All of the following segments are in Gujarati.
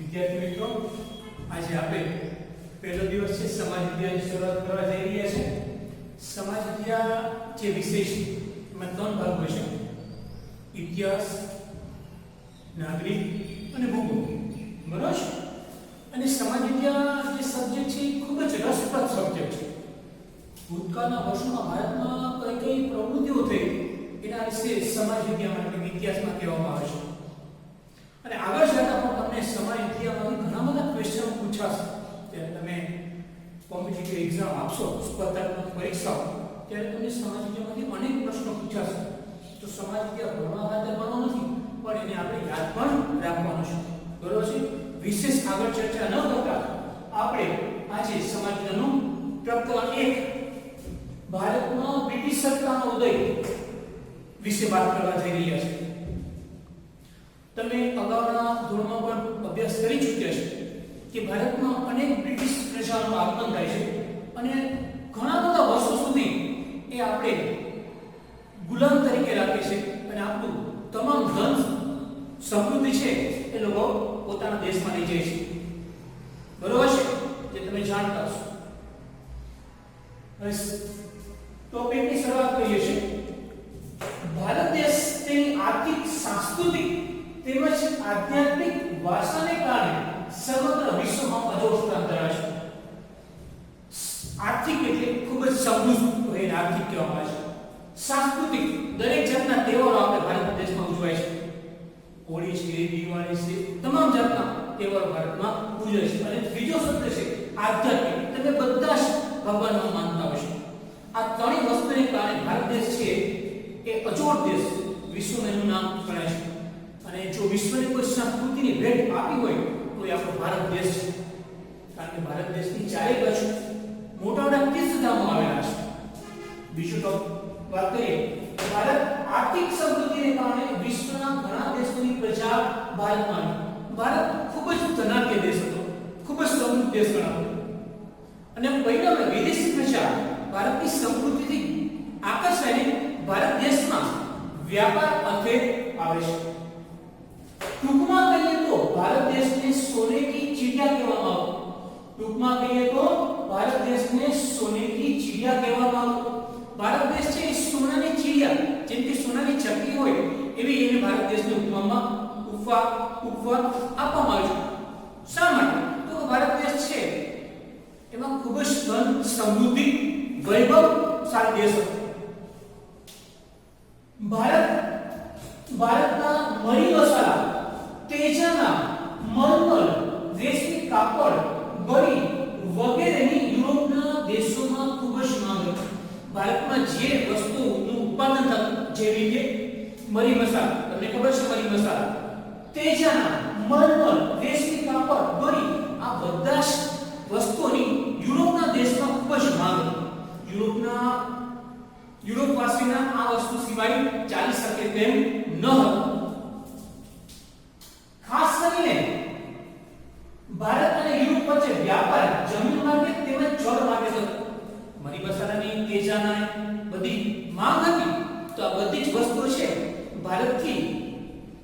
વિદ્યાર્થી મિત્રો, આજે આપણે પહેલો દિવસ છે સમાજ વિદ્યાની શરૂઆત કરવા જઈ રહ્યા છે. સમાજ વિદ્યા જે વિષય છે એમાં ત્રણ ભાગ હોય છે: ઇતિહાસ, નાગરિક અને ભૂગોળ. બરાબર છે? અને સમાજ વિદ્યા જે સબ્જેક્ટ છે એ ખૂબ જ રસપ્રદ સબ્જેક્ટ છે. ભૂતકાળના વર્ષોમાં ભારતમાં કઈ કઈ પ્રવૃત્તિઓ થઈ એના વિશે સમાજ વિદ્યામાં એટલે ઇતિહાસમાં કહેવામાં આવે છે. અને આગળ જતા પણ તમને સમાજ વિદ્યામાંથી ઘણા બધા ક્વેશ્ચનો પૂછાશે. ત્યારે તમે કોમ્પિટિટિવ એક્ઝામ આપશો, સ્પર્ધાત્મક પરીક્ષાઓ, ત્યારે તમને સમાજ વિદ્યામાંથી અનેક પ્રશ્નો પૂછાશે. તો સમાજ વિદ્યા ભણવા ખાતર ભણવાનો નથી, પણ એને આપણે યાદ પણ રાખવાનું છે. બરોબર છે? વિશેષ આગળ ચર્ચા ન કરતા આપણે આજે સમાજ વિદ્યાનું પ્રકરણ 1 ભારતમાં બ્રિટિશ સત્તાનો ઉદય વિશે વાત કરવા જઈ રહ્યા છીએ. તમે અગાઉના ધોરણમાં પણ અભ્યાસ કરી ચૂક્યા છે કે ભારતમાં અનેક બ્રિટિશ પ્રજાનું આગમન થાય છે અને ઘણા બધા વર્ષો સુધી એ આપણે ગુલામ તરીકે રાખે છે અને આપણું તમામ ધન સમૃદ્ધિ છે એ લોકો પોતાના દેશમાં લઈ જાય છે. બરોબર છે? જે તમે જાણતા છો. હવે ટોપિકની શરૂઆત કરીએ છીએ. ભારત દેશ તેની આર્થિક, સાંસ્કૃતિક તેમજ આધ્યાત્મિક વારસાને કારણે સમગ્ર વિશ્વમાં અજોડ સ્થાન ધરાવે છે. આર્થિક એટલે ખૂબ જ સમૃદ્ધ રહેલ આર્થિક કહેવામાં આવે છે. સાંસ્કૃતિક દરેક જાતના તહેવારો આપણે ભારત દેશમાં ઉજવાય છે. હોળી છે, દિવાળી છે, તમામ જાતના તહેવારો ભારતમાં ઉજવાય છે. અને ત્રીજો શબ્દ છે આધ્યાત્મિક. તમે બધા જ ભગવાનમાં માનતા હોય છે. આ ત્રણેય વસ્તુને કારણે ભારત દેશ છે એ અજોડ દેશ, વિશ્વમાં એનું નામ ગણાય છે. અને જો વિશ્વને કોઈ સંસ્કૃતિની ભેટ આપી હોય તો એ આપણો ભારત દેશ છે. કારણ કે ભારત દેશની ચારે બાજુ મોટા મોટા તીર્થધામો આવેલા છે. બીજું તો વાત કરીએ તો ભારત આર્થિક સમૃદ્ધિને કારણે વિશ્વના ઘણા દેશોની પ્રજા ભારતમાં આવી. ભારત ખૂબ જ ધનાઢ્ય દેશ હતો, ખૂબ જ સમૃદ્ધ દેશ ગણાતો. અને પરિણામે વિદેશી પ્રજા ભારતની સમૃદ્ધિથી આકર્ષાઈને ભારત દેશમાં વ્યાપાર અર્થે આવે છે. ટૂંકમાં કહીએ તો ભારત દેશને સોને કી ચિડિયા કહેવામાં આવે. ટૂંકમાં કહીએ તો ભારત દેશને સોને કી ચિડિયા કહેવામાં આવે. ભારત દેશ છે એ સોનાની ચિડિયા, જેમ કે સોનાની ચકલી હોય એવી એને ભારત દેશને ઉપમામાં ઉપવા આપવામાં આવે છે. શા માટે? તો ભારત દેશ છે એમાં ખૂબ જ ધન, સમૃદ્ધિ, વૈભવશાળી દેશ હતો. ભારતના મરી મસાલા, તેજાના, મલમલ, રેશમી કાપડ, બરી વગેરેની યુરોપના દેશોમાં ખૂબ જ માંગ હતી. ભારતમાં જે વસ્તુનું ઉત્પાદન થતું, જેવી કે મરી મસાલા, તમને ખબર છે મરી મસાલા, તેજાના, મલમલ, રેશમી કાપડ, બરી, આ બધા જ વસ્તુઓની યુરોપના દેશમાં ખૂબ જ માંગ હતી. યુરોપવાસીના આ વસ્તુ સિવાય ચાલી શકે તેમ ન હતું. ખાસ કરીને ભારત અને યુરોપ વચ્ચે વ્યાપાર જમીન માર્ગે તેમજ જળ માર્ગે થતો. મરી મસાલાની, તેજાના બધી માંગ હતી, તો આ બધી જ વસ્તુઓ છે ભારતથી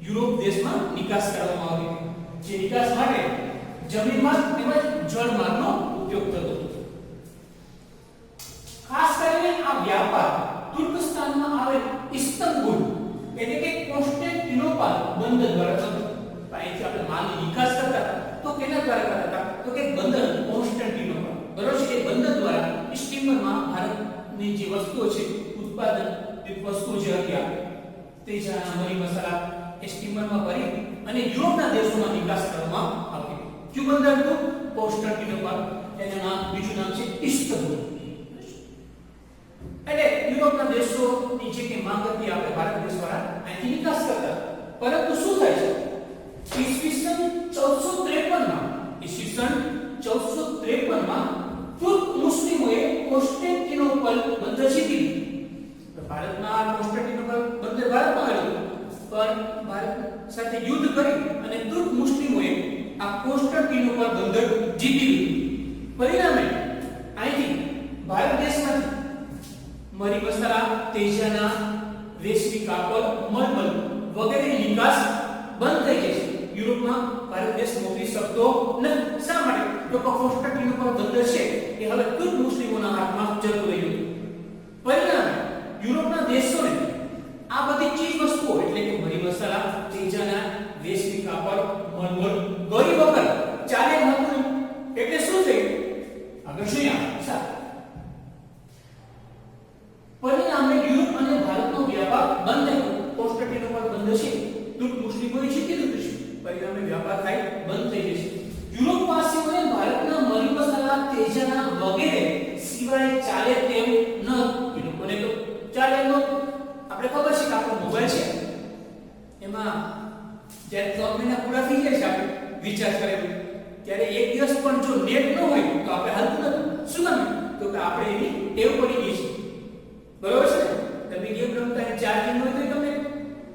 યુરોપ દેશમાં નિકાસ કરવામાં આવી. જે નિકાસ માટે જમીન માર્ગ તેમજ જળ માર્ગનો ઉપયોગ થતો. ખાસ કરીને આ વ્યાપાર તુર્કસ્તાનમાં આવેલ ઇસ્તંબુલ એટલે કે કોન્સ્ટેન્ટિનોપલ બંદર દ્વારા થતો. અહીંથી આપણે માલની નિકાસ કરતા તો કેના દ્વારા કરતા હતા? તો કે બંદર કોન્સ્ટેન્ટિનોપલ. બરોબર છે? એ બંદર દ્વારા સ્ટીમરમાં ભારતની જે વસ્તુઓ છે, ઉત્પાદન વસ્તુઓ જે હતી, તેજાના, મરી મસાલા એ સ્ટીમરમાં ભરી અને યુરોપના દેશોમાં નિકાસ કરવામાં આવતી. કયું બંદર હતું? કોન્સ્ટેન્ટિનોપલ. એનું નામ, બીજું નામ છે ઇસ્તંબુલ. એટલે યુરોપના દેશોની જે કે માંગ હતી આપણે ભારત દેશવાળા અહીંથી નિકાસ કરતા. પરંતુ શું થાય છે? ઈસવીસન 1453 માં તુર્ક મુસ્લિમોએ કોન્સ્ટેન્ટિનોપલ બંદર જીતી લીધું. ભારતમાં કોન્સ્ટેન્ટિનોપલ બંદર ભારતમાં આવ્યું, પણ ભારત સાથે યુદ્ધ કરી અને તુર્ક મુસ્લિમોએ આ કોન્સ્ટેન્ટિનોપલ બંદર જીતી લીધું. પરિણામે અહીંથી ભારત દેશમાંથી મરી મસાલા, તેજાના, રેશમી કાપડ, મલમલ વગેરેની નિકાસ બંધ થઈ ગઈ છે. યુરોપમાં ભારત દેશ મોકલી શકતો નથી. શા માટે? તો કોન્સ્ટાન્ટિનોપલ બંદર છે એ હવે તુર્ક મુસ્લિમોના હાથમાં જતું રહ્યું હતું. પરિણામે યુરોપના દેશોને આ બધી ચીજ વસ્તુઓ એટલે કે મરી મસાલા, ચીજાના, રેશમી કાપડ, મરમર, ગરી વગર ચાલે નહોતું. એટલે શું થયું? આગળ જોઈએ આપણે. પરિણામે યુરોપ અને ભારતનો વ્યાપાર બંધ થયો. કોન્સ્ટાન્ટિનોપલ બંદર છે તુર્ક મુસ્લિમોએ જીતી લીધું છે. પરિણામે વ્યાપાર થાય બંધ થઈ જશે. યુરોપવાસીઓને ભારતના મરી મસાલા, તેજાના વગેરે સિવાય ચાલે તેમ ન હતું. એ લોકોને તો ચાલે ન. આપણે ખબર છે કે આપણો મોબાઈલ છે એમાં જ્યારે 3 મહિના પૂરા થઈ જાય છે આપણે રિચાર્જ કરેલું ત્યારે એક દિવસ પણ જો નેટ ન હોય તો આપણે હાલતું નથી. શું કામ? તો કે આપણે એની ટેવ પડી ગઈ છે. બરોબર છે? તમે ગેમ રમતા અને ચાર્જિંગ હોય તો તમને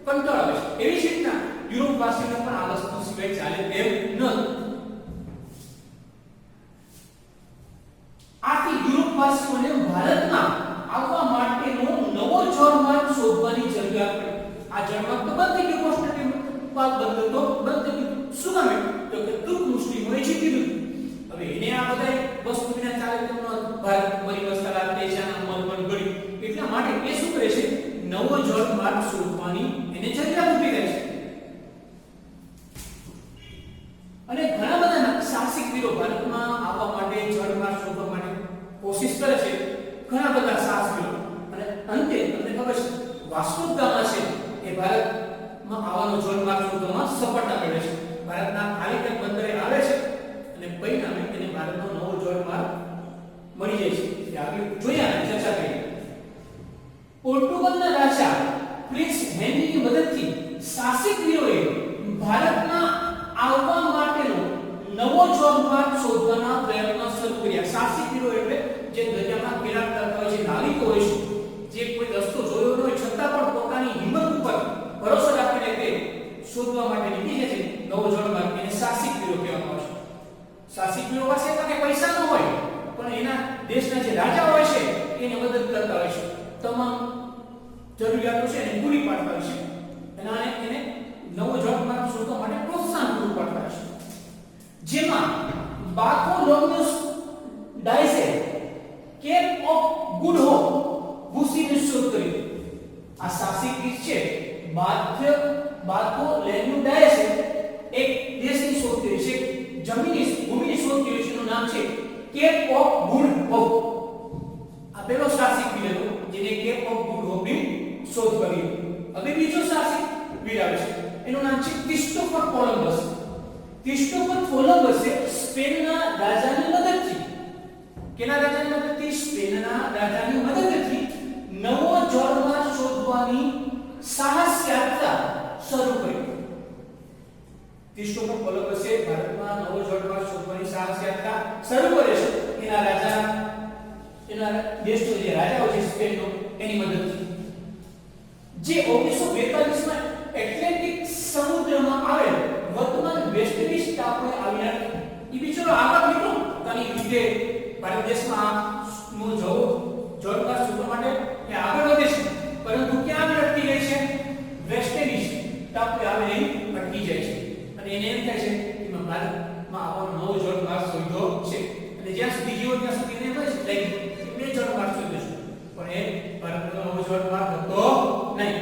કંટાળો આવે છે. એવી જ રીતના યુરોપવાસીઓને પણ આ વસ્તુ સિવાય ચાલે તેમ ન હતું. આથી યુરોપવાસીઓને ભારતમાં આવવા માટેનો નવો જળમાર્ગ શોધવાની જરૂરિયાત પડી. આ જળમાર્ગ તો બંધ થઈ ગયો. કોન્સ્ટાન્ટિનોપલ બંદર તો બંધ થઈ ગયું. શું કામ? તો કે તુર્ક મુસ્લિમોએ જીતી લીધું. હવે એને આ બધા વસ્તુ વિના ચાલે તેમ ન હતું. ભારત મરી મસાલા, તેજાના, મરમર, ગળી એટલા માટે એ શું કરે છે? નવો જળમાર્ગ શોધવાની એને જરૂરિયાત ઊભી થાય છે. અને ઘણા બધા સાહસિક વીરો ભારતમાં આવવા માટે જળમાર્ગ શોધવા માટે કોશિશ કરે છે. ઘણા બધા સાહસ વીરો. અને અંતે તમને ખબર છે વાસ્કો દ ગામા છે એ ભારતમાં આવવાનો જળમાર્ગ શોધવામાં સફળતા મેળવે છે. ભારતના કાલિકટ બંદરે આવે છે અને પરિણામે એને ભારતનો નવો જળમાર્ગ મળી જાય છે. એ આગળ જોઈએ અને ચર્ચા કરીએ. પોર્ટુગલના રાજા પ્રિન્સ હેનરીની મદદથી સાહસિક વીરોએ ભારતમાં આવવા માટેનો નવો જળમાર્ગ શોધવાના પ્રયત્નો શરૂ કર્યા. સાહસિક વીરો એટલે જે દરિયામાં પેરાક કરતા હોય છે, નાવિકો હોય છે, જે કોઈ રસ્તો જોયો ન હોય છતાં પણ પોતાની હિંમત ઉપર ભરોસો રાખીને તે શોધવા માટે નીકળી જાય છે નવો જળમાર્ગ. એને સાહસિક વીરો કહેવામાં આવે છે. સાહસિક વીરો પાસે તો પૈસા ન હોય પણ એના દેશના જે રાજા હોય છે એને મદદ કરતા હોય છે. તમામ જરૂરિયાતો છે એને પૂરી પાડતા હોય છે. અને એને નવો જળમાર્ગ શોધવા માટે પ્રોત્સાહન પૂરું પાડતા હોય છે. જેમાં બાર્થોલોમ્યુસ ડાયસે કેપ ઓફ ગુડ હોપ ભૂસીને શોધ કરી. આ સાહસિક રીત છે બાર્થોલોમ્યુસ ડાયસે એક દેશની શોધ કરી છે, ભૂમિની શોધ કરી છે. એનું નામ છે કેપ ઓફ ગુડ હોપ. આ પહેલો સાહસિક વીર હતો જેને કેપ ઓફ ગુડ હોપની શોધ કરી. હવે બીજો સાહસિક વીર આવે છે. એનું નામ છે ક્રિસ્ટોફર કોલંબસ. ક્રિસ્ટોફર કોલંબસે સ્પેનના રાજાની મદદથી કેના રાજાની મદદથી? સ્પેનના રાજાની મદદથી નવો જળમાર્ગ શોધવાની સાહસ યાત્રા શરૂ કરી. ક્રિસ્ટોફર કોલંબસે ભારતમાં નવો જળમાર્ગ શોધવાની સાહસ યાત્રા શરૂ કરે છે એના રાજા એના દેશનો જે રાજા હોય છે સ્પેનનો એની મદદથી. જે 1942 માં એટલાન્ટિક સમુદ્રમાં આવેલ વર્તમાન વેસ્ટ ઇન્ડિઝ ટાપુએ આવીને એ બિચારો આગળ નીકળો તની રીતે ભારત દેશમાં નો જળમાર્ગ શોધવા માટે એ આગળ વધે છે. પરંતુ ક્યાં અટકી જાય છે? વેસ્ટ ઇન્ડિઝ ટાપુએ આવીને અટકી જાય છે. અને એને એમ થાય છે કે ભારતમાં આવવાનો નવો જળમાર્ગ શોધ્યો છે. અને જ્યાં સુધી જીવો ત્યાં સુધી એને કહે છે બે જળમાર્ગ શોધ્યો છે પણ એ ભારતનો નવો જળમાર્ગ હતો નહીં.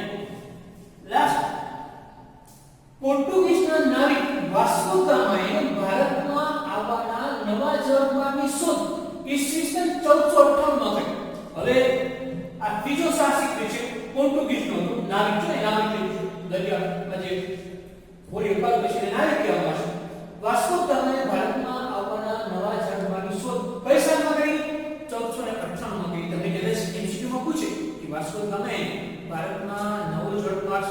લાસ્ટ પોર્ટુગીઝના નાવિક વાસ્કો દ ગામાએ ભારતમાં આવવાના નવા જળમાર્ગની શોધ ઈસવીસન 1458 માં કરી. હવે આ ત્રીજો સાહસિક છે પોર્ટુગીઝનો નાવિક છે. નાવિક દરિયામાં જે હોરી ઉપર બેસીને નાવિક કહેવામાં આવે છે. વાસ્કો દ ગામાએ ભારતમાં આવવાના નવા જળમાર્ગની શોધ કઈ સાલમાં કરી? 1458 માં કરી. તમે કદાચ એમસીક્યુમાં પૂછે કે વાસ્કો દ ગામાએ ભારતમાં નવો જળમાર્ગ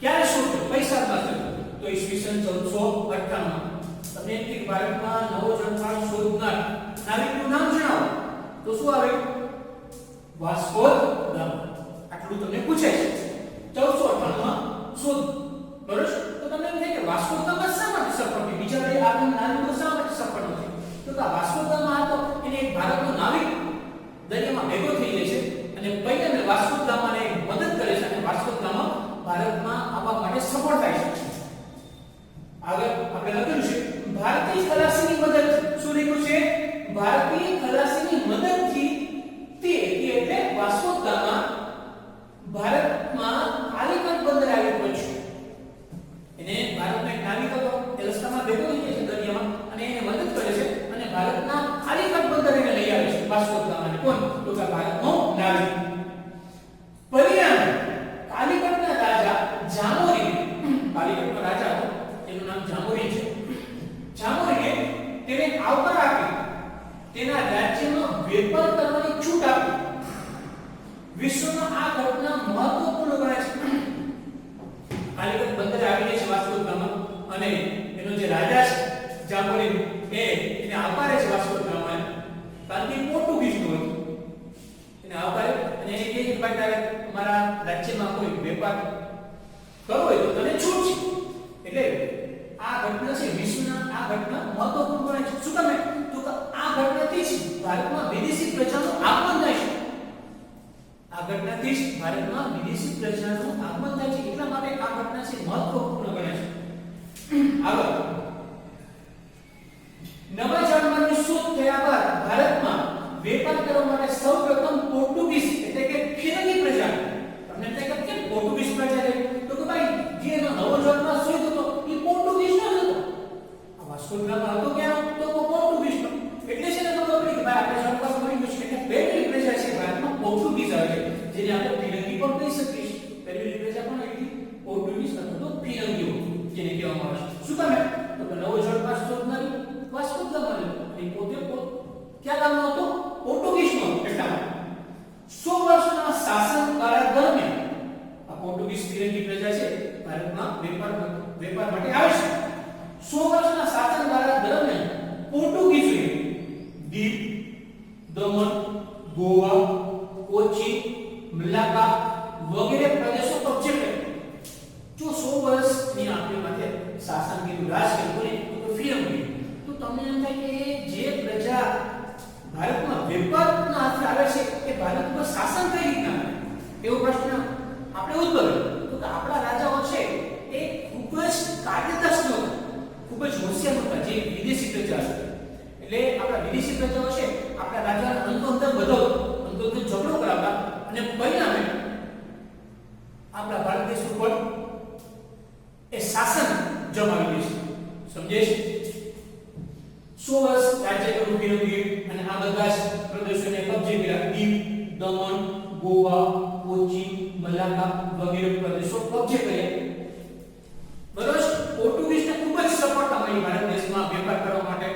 ક્યારે શોધ્યો? કઈ સાલમાં થયો? તો ઈસવીસન 1458 માં. તમને એક ભારતમાં નવો જળમાર્ગ શોધનાર નાવિકનું નામ જણાવો તો શું આવે? Vasco da gamma. આટલું તમને પૂછે છે. 1458 માં શોધ. બરોબર? તો તમને એમ થાય કે વાસ્કો દ ગામા શા માટે સફળ થયો? બીજા કોઈ આગળ નાવિકો શા માટે સફળ ન થયો? તો આ વાસ્કો દ ગામા હતો એને એક ભારતનો નાવિક દરિયામાં ભેગો થઈ જાય છે અને પરિણામે વાસ્કો દ ગામાને મદદ કરે છે અને વાસ્કો દ ગામા ભારતમાં આવવા માટે સફળ થાય છે. આગળ આપણે લખેલું છે ભારતીય ખલાસીની મદદથી શું લખ્યું છે ભારતીય ખલાસીની મદદથી તે એટલે વાસ્કો દ ગામા ભારતમાં કાલિકટ બંદર આવી પહોંચ્યું એને ભારતનો એક નાવિક હતો એ રસ્તામાં ભેગો થઈ જાય છે દરિયામાં અને એને મદદ કરે છે અને ભારતના કાલિકટ બંદર એને લઈ આવે છે વાસ્કો દ ગામાને કોણ તો કે ભારતનો નાવિક પરિણામે કાલિકટના રાજા જામોરી કાલિકટનો રાજા હતો એનું નામ જામોરી છે જામોરીએ તેને આવકાર આપી તેના રાજ્યમાં વેપાર કરવાની છૂટ આપી વિશ્વમાં આ ઘટના મહત્વપૂર્ણ ગણાય છે કાલિકટ બંદરે આવીને છે વાસ્કો દ ગામા અને એનો જે રાજા છે જામોરી એને આવકારે છે વાસ્કો દ ગામાને કારણ કે પોર્ટુગીઝનો હતો એને આવકારે અને એને કહે કે ભાઈ તારે અમારા રાજ્યમાં કોઈ વેપાર કરવો હોય તો તને છૂટ છે એટલે આ ઘટના છે વિશ્વના આ ઘટના મહત્વપૂર્ણ ગણાય છે શું કામ તો કે આ ઘટનાથી જ ભારતમાં વિદેશી પ્રજાનું આગમન થાય છે આ ઘટનાથી જ ભારતમાં વિદેશી પ્રજાનું આગમન થાય છે એટલા માટે આ ઘટના છે મહત્વપૂર્ણ ગણાય છે આગળ નવા જળમાર્ગની શોધ થયા બાદ ભારતમાં વેપાર કરવા માટે સૌપ્રથમ પોર્ટુગીઝ એટલે કે ફિરંગી પ્રજા તમને તે કે પોર્ટુગીઝ પ્રજા છે તો કે ભાઈ જે એનો નવો જળમાર્ગ શોધ હતો એ પોર્ટુગીઝ નો હતો આ વાસ્કો દ ગામા હતો ક્યાં તો પોર્ટુગીઝ નો એટલે છે ને ખબર પડી કે ભાઈ આપણે જળમાર્ગ મળી ગયું છે એટલે પહેલી પ્રજા છે ભારતમાં પોર્ટુગીઝ આવે છે જેને આપણે ફિરંગી પણ કહી શકીએ છીએ પહેલી પ્રજા પણ હતી પોર્ટુગીઝ અથવા તો ફિરંગીઓ જેને કહેવામાં આવે છે શું કામ તો કે નવો જળમાર્ગ શોધનારી વાસ્કો દ ગામા એ પોતે ક્યાં ગામનો હતો પોર્ટુગીઝનો એટલા 100 વર્ષના શાસનકાળ દરમિયાન આ પોર્ટુગીઝ ફિરંગી પ્રજા છે ભારતમાં વેપાર માટે આવે છે 100 વર્ષના શાસનકાળ દરમિયાન પોર્ટુગીઝોએ દીવ દમણ ગોવા કોચી મલાક્કા વગેરે પ્રદેશો કબજે કર્યા જો 100 વર્ષની આપણી માટે શાસન કર્યું રાજ કર્યું તો ફિરંગી તો તમને એમ થાય કે જે પ્રજા ભારતમાં વેપારના હાથે આવે છે એ ભારત પર શાસન કઈ રીતના એવો પ્રશ્ન આપણે ઉદ્ભવ્યો તો કે આપણા રાજાઓ છે એ ખૂબ જ કાર્યદક્ષ હતા ખૂબ જ હોશિયાર હતા જે વિદેશી પ્રજા છે એટલે આપણા વિદેશી પ્રજાઓ છે આપણા રાજાને અંતોઅંતર ઝઘડો કરાવતા અને પરિણામે આપણા ભારત દેશ ઉપર એ શાસન જમાવી દે છે સમજે છે 100 વર્ષ રાજ્ય કર્યું ફિરંગી અને આ બધા જ પ્રદેશોને કબજે કર્યા દીવ દમણ ગોવા કોચી મલાક્કા વગેરે પ્રદેશો કબજે કર્યા બરોબર પોર્ટુગીઝને ખૂબ જ સફળતા મળી ભારત દેશમાં વેપાર કરવા માટે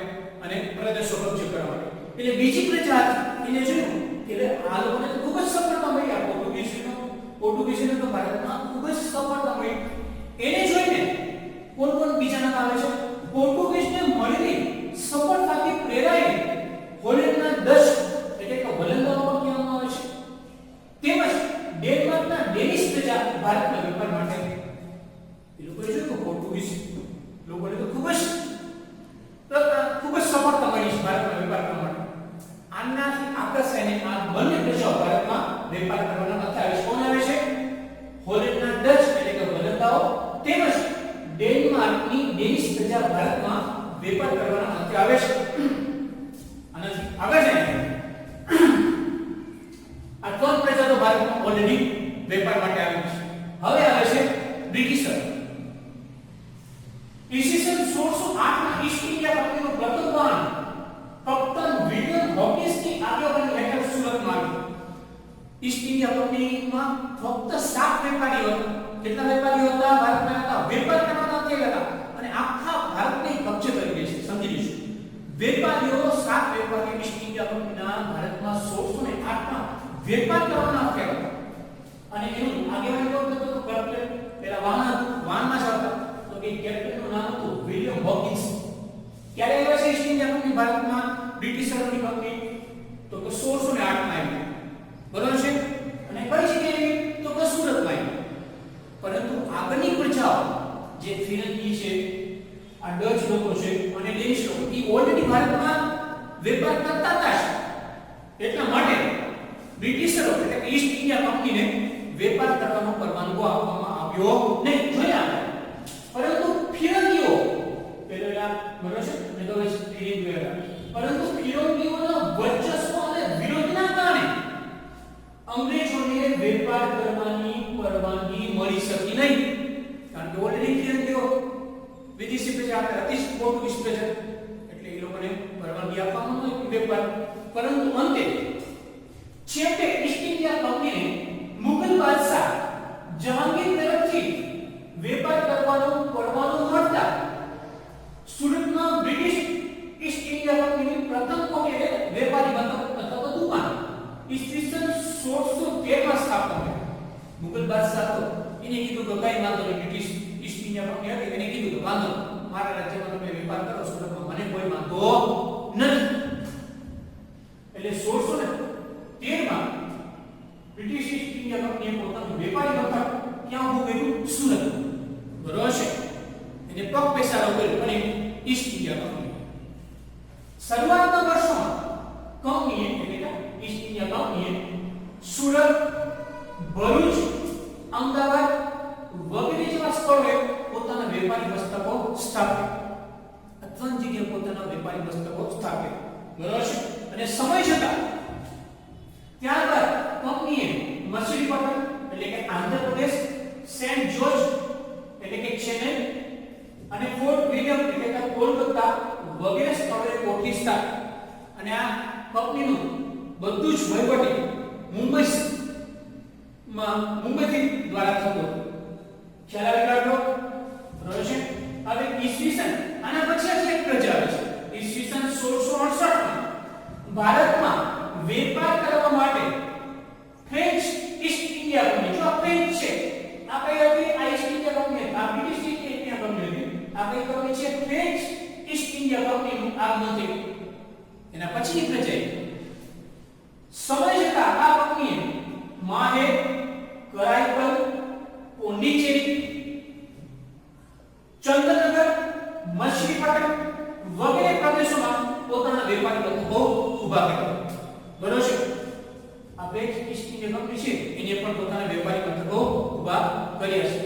અને પ્રદેશો કબજે કરવા માટે એટલે બીજી પ્રજા એને જોયું એટલે આ લોકોને ખૂબ જ સફળતા મળી આ પોર્ટુગીઝને તો ભારતમાં ખૂબ જ સફળતા મળી એને જોઈને કોણ બીજા નામ આવે છે પોર્ટુગીઝને મળેલી સફળતાથી પ્રેરાઈને હોલેન્ડના ડચ એટલે કે હોલેન્ડનો પણ કહેવામાં આવે છે તેમજ ડેનમાર્કના ડેનિશ પ્રજા ભારતના વેપાર માટે એ લોકોએ જોયું કે પોર્ટુગીઝ લોકોને તો ખૂબ જ સફળતા મળી છે ભારતમાં વેપાર કરવા માટે આનાથી આકર્ષાઈને આ બંને પ્રજાઓ ભારતમાં વેપાર કરવાના માટે આવે છે કોણ આવે છે હોલેન્ડના ડચ એટલે કે હોલેન્ડાઓ તેમજ ડેનમાર્કની ડેનિશ પ્રજા ભારતમાં વેપાર કરવાના અંતે આવે છે આનાથી આગળ છે આ ત્રણ પ્રજા તો ભારતમાં ઓલરેડી વેપાર માટે આવી છે હવે આવે છે બ્રિટિશર ઈસવીસન 1608 માં ઈસ્ટ ઇન્ડિયા કંપનીનું પ્રથમ વહન કપ્તાન વિલિયમ હોકિન્સની આગેવાની હેઠળ સુરતમાં આવ્યું ઈસ્ટ ઇન્ડિયા કંપનીમાં ફક્ત 7 વેપારીઓ હતા કેટલા વેપારીઓ હતા ભારતના હતા વેપાર કરવાના હતા અને આખા ભારતને કબજે કરી લે છે સમજી લીધું વેપારીઓ 7 વેપારીઓ ઈસ્ટ ઇન્ડિયા કંપનીના ભારતમાં 1608 માં વેપાર કરવાના હતા અને એનું આગેવાની કોણ કરતો હતો કેપ્ટન પેલા વાહનમાં જતા તો કે કેપ્ટનનું નામ હતું વિલિયમ હોકિન્સ ક્યારે આવ્યા છે ઈસ્ટ ઇન્ડિયા કંપની ભારતમાં બ્રિટિશરોની કંપની તો કે 1608 માં આવી બરોબર છે અને કઈ જગ્યાએ તો કે સુરતમાં આવી પરંતુ આગળની પ્રજાઓ જે ફિરંગી છે આ ડચ લોકો છે અને ડેનિશ લોકો એ ઓલરેડી ભારતમાં વેપાર કરતા હતા એટલા માટે બ્રિટિશરો એટલે કે ઈસ્ટ ઇન્ડિયા કંપનીને વેપાર કરવાનો પરવાનગો આપવામાં આવ્યો નહીં જોયા પરંતુ ફિરંગીઓ મુગલ બાદશાહ હતો એને કીધું કે કઈ વાંધો નહીં, બ્રિટિશ ઈસ્ટ ઇન્ડિયા કંપની હતી એને કીધું કે વાંધો નહીં, મારા રાજ્યમાં તમે વેપાર કરો સુરતમાં, મને કોઈ વાંધો નથી. એટલે 1613 માં બ્રિટિશ ઈસ્ટ ઇન્ડિયા કંપનીએ પોતાનું વેપારી મથક ક્યાં ઊભું કર્યું? સુરત. બરોબર છે. એને પગ પેસારો કર્યો પણ ઈસ્ટ ઇન્ડિયા કંપની. શરૂઆતના વર્ષોમાં કંપનીએ એટલે કે ઈસ્ટ ઇન્ડિયા કંપનીએ સુરત, ભરૂચ, અમદાવાદ વગેરે જેવા સ્થળોએ પોતાના વેપારી મથકો સ્થાપ્યા. આ 3 જગ્યાએ પોતાના વેપારી મથકો સ્થાપ્યા. બરોબર છે. અને સમય જતાં ત્યારબાદ કંપનીએ મછલીપટ્ટનમ એટલે કે આંધ્રપ્રદેશ, સેન્ટ જોર્જ એટલે કે ચેન્નઈ અને ફોર્ટ વિલિયમ એટલે કે કોલકાતા વગેરે સ્થળોએ કોઠી સ્થાપી. અને આ કંપનીનું બધું જ વહીવટી મુંબઈથી દ્વારા થતો હતો. ખ્યાલ આવી ગયો? બરોબર છે. હવે ઈસવીસન આના પછી એક પ્રજા આવે છે. ઈસવીસન 1668 માં ભારતમાં વેપાર કરવા માટે ફ્રેન્ચ ઈસ્ટ ઇન્ડિયા કંપની, જો ફ્રેન્ચ છે આ કઈ હતી? આ ઈસ્ટ ઇન્ડિયા કંપની, આ બ્રિટિશ ઈસ્ટ ઇન્ડિયા કંપની હતી. આ કઈ કંપની છે? ફ્રેન્ચ ઈસ્ટ ઇન્ડિયા કંપનીનું આગમન થયું. એના પછીની પ્રજા સમય જતાં આ કંપનીએ માહે, કરાઈકલ, પોંડિચેરી, ચંદ્રનગર, મછલીપટ્ટનમ વગેરે પ્રદેશોમાં પોતાના વેપારી મથકો ઊભા કર્યા. બરોબર છે. આ ફ્રેન્ચ ઈસ્ટ ઇન્ડિયા કંપની છે એને પણ પોતાના વેપારી મથકો ઊભા કર્યા છે.